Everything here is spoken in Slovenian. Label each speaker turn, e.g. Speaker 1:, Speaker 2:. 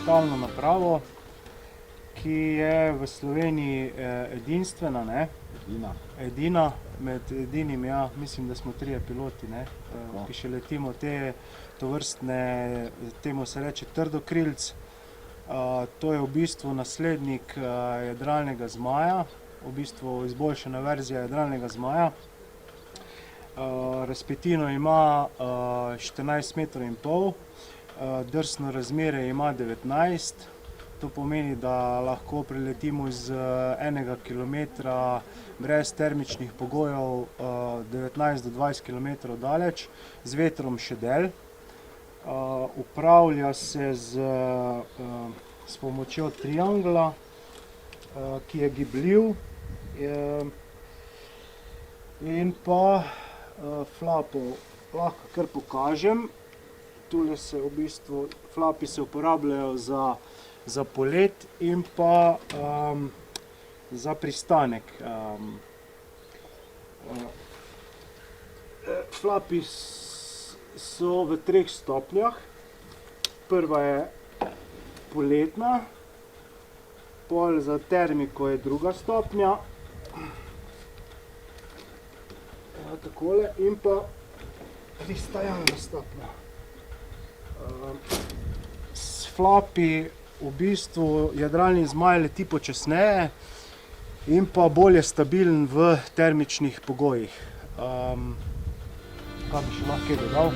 Speaker 1: Letalno napravo, ki je v Sloveniji edinstvena, ne? Edina, med edinimi, ja, mislim, da smo 3 piloti, ne, ki še letimo tovrstne, temu se reče trdokrilc. To je v bistvu naslednik jadralnega zmaja, v bistvu izboljšana verzija jadralnega zmaja. Razpetino ima 14,5 metrov, drsno razmerje ima 19. To pomeni, da lahko preletimo iz 1 kilometra brez termičnih pogojev 19 do 20 kilometrov daleč, z vetrom še del. Upravlja se s pomočjo triangla, ki je gibljiv, in pa flapov lahko kar pokažem. Tule se v bistvu, flapi se uporabljajo za polet in pa za pristanek. Flapi so v 3 stopnjah. Prva je poletna, pol za termiko je 2. stopnja, takole, in pa pristajalna stopnja. S flapi v bistvu jadralni zmaj leti počasneje in pa bolje stabilen v termičnih pogojih. Kaj bi še lahko dodal?